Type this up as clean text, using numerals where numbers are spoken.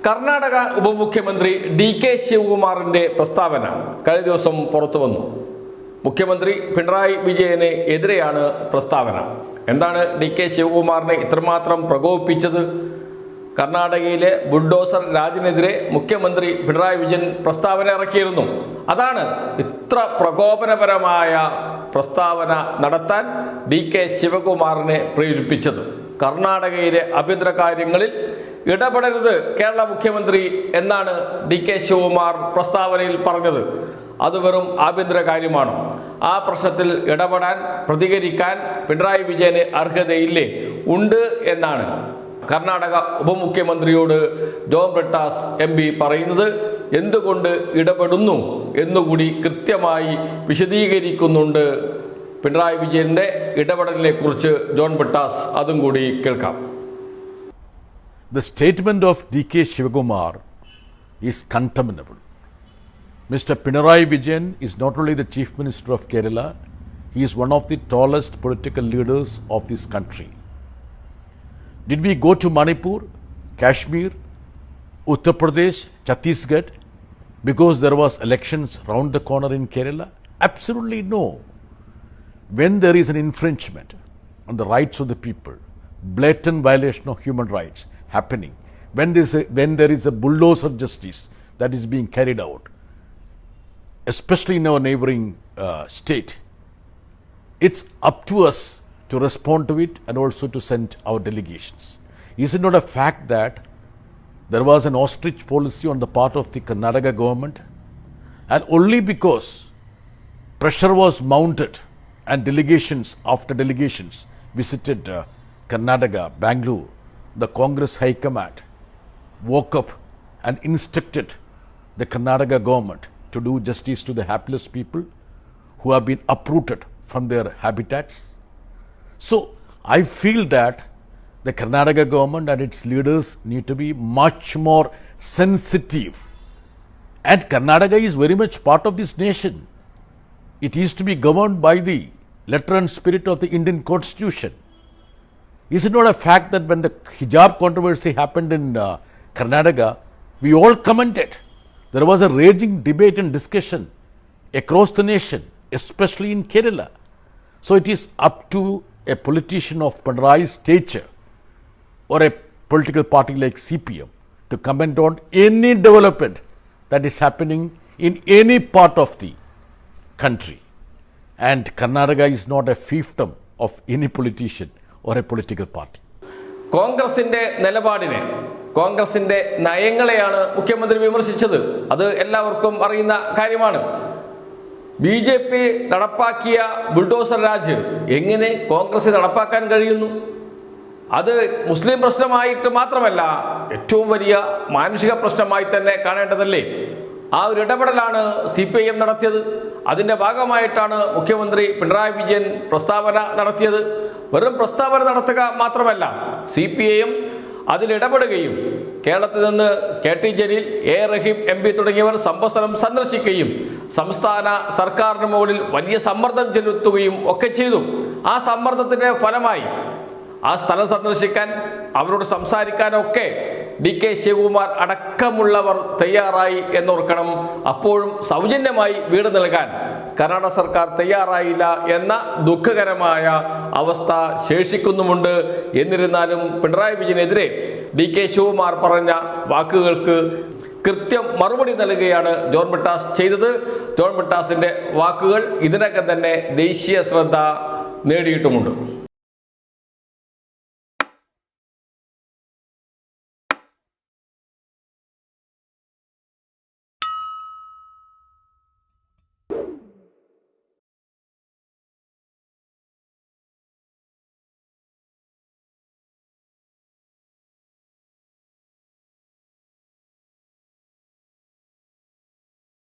കർണാടക ഉപമുഖ്യമന്ത്രി ഡി.കെ. ശിവകുമാറിൻ്റെ പ്രസ്താവന കഴിഞ്ഞ ദിവസം പുറത്തു വന്നു. മുഖ്യമന്ത്രി പിണറായി വിജയന് എതിരെയാണ് പ്രസ്താവന. എന്താണ് ഡി.കെ. ശിവകുമാറിനെ ഇത്രമാത്രം പ്രകോപിപ്പിച്ചത്? കർണാടകയിലെ ബുൾഡോസർ രാജിനെതിരെ മുഖ്യമന്ത്രി പിണറായി വിജയൻ പ്രസ്താവന ഇറക്കിയിരുന്നു. അതാണ് ഇത്ര പ്രകോപനപരമായ പ്രസ്താവന നടത്താൻ ഡി.കെ. ശിവകുമാറിനെ പ്രേരിപ്പിച്ചത്. കർണാടകയിലെ ആഭ്യന്തര കാര്യങ്ങളിൽ ഇടപെടരുത് കേരള മുഖ്യമന്ത്രി എന്നാണ് ഡി.കെ. ശിവകുമാർ പ്രസ്താവനയിൽ പറഞ്ഞത്. അത് വെറും ആഭ്യന്തര കാര്യമാണ്. ആ പ്രശ്നത്തിൽ ഇടപെടാൻ, പ്രതികരിക്കാൻ പിണറായി വിജയന് അർഹതയില്ലേ? ഉണ്ട് എന്നാണ് കർണാടക ഉപമുഖ്യമന്ത്രിയോട് ജോൺ ബ്രിട്ടാസ് എം.പി. പറയുന്നത്. എന്തുകൊണ്ട് ഇടപെടുന്നു എന്നുകൂടി കൃത്യമായി വിശദീകരിക്കുന്നുണ്ട് പിണറായി വിജയന്റെ ഇടപെടലിനെ കുറിച്ച് ജോൺ ബ്രിട്ടാസ്. അതും കൂടി കേൾക്കാം. The statement of D.K. Shivakumar is contemptible. Mr. Pinarayi Vijayan is not only the Chief Minister of Kerala, he is one of the tallest political leaders of this country. Did we go to Manipur, Kashmir, Uttar Pradesh, Chhattisgarh because there was elections round the corner in Kerala? Absolutely no. When there is an infringement on the rights of the people, blatant violation of human rights happening, when there is a bulldozer justice that is being carried out, especially in our neighboring state, it's up to us to respond to it and also to send our delegations. Is it not a fact that there was an ostrich policy on the part of the Karnataka government, and only because pressure was mounted and delegations after delegations visited Karnataka, Bangalore, the Congress High Command woke up and instructed the Karnataka government to do justice to the hapless people who have been uprooted from their habitats. So I feel that the Karnataka government and its leaders need to be much more sensitive. And Karnataka is very much part of this nation. It is to be governed by the letter and spirit of the Indian Constitution. Is it not a fact that when the hijab controversy happened in Karnataka, we all commented? There was a raging debate and discussion across the nation, especially in Kerala. So it is up to a politician of Pinarayi's stature or a political party like CPM to comment on any development that is happening in any part of the country. And Karnataka is not a fiefdom of any politician or a political party. കോൺഗ്രസിന്റെ നിലപാടിനെ, കോൺഗ്രസിന്റെ നയങ്ങളെയാണ് മുഖ്യമന്ത്രി വിമർശിച്ചത്. അത് എല്ലാവർക്കും അറിയുന്ന കാര്യമാണ്. BJP നടപ്പാക്കിയ bulldozer Raj എങ്ങനെ കോൺഗ്രസ് നടപ്പാക്കാൻ കഴിയുന്നു? അത് മുസ്ലിം പ്രശ്നമായിട്ട് മാത്രമല്ല, ഏറ്റവും വലിയ മാനുഷിക പ്രശ്നമായി തന്നെ കാണേണ്ടതല്ലേ? ആ ഒരു ഇടപെടലാണ് CPIM നടത്തിയത്. അതിൻ്റെ ഭാഗമായിട്ടാണ് മുഖ്യമന്ത്രി പിണറായി വിജയൻ പ്രസ്താവന നടത്തിയത്. വെറും പ്രസ്താവന നടത്തുക മാത്രമല്ല, CPIM അതിലിടപെടുകയും കേരളത്തിൽ നിന്ന് KT ജലീൽ, റഹീം MP തുടങ്ങിയവർ സംഭവസ്ഥലം സന്ദർശിക്കുകയും സംസ്ഥാന സർക്കാരിന് മുകളിൽ വലിയ സമ്മർദ്ദം ചെലുത്തുകയും ഒക്കെ ചെയ്തു. ആ സമ്മർദ്ദത്തിൻ്റെ ഫലമായി ആ സ്ഥലം സന്ദർശിക്കാൻ, അവരോട് സംസാരിക്കാനൊക്കെ ഡി.കെ. ശിവകുമാർ അടക്കമുള്ളവർ തയ്യാറായി എന്നോർക്കണം. അപ്പോഴും സൗജന്യമായി വീട് നൽകാൻ കർണാടക സർക്കാർ തയ്യാറായില്ല എന്ന ദുഃഖകരമായ അവസ്ഥ ശേഷിക്കുന്നുമുണ്ട്. എന്നിരുന്നാലും പിണറായി വിജയനെതിരെ ഡി.കെ. ശിവകുമാർ പറഞ്ഞ വാക്കുകൾക്ക് കൃത്യം മറുപടി നൽകുകയാണ് ജോൺ ബ്രിട്ടാസ് ചെയ്തത്. ജോൺ ബ്രിട്ടാസിൻ്റെ വാക്കുകൾ ഇതിനകം തന്നെ ദേശീയ ശ്രദ്ധ നേടിയിട്ടുമുണ്ട്.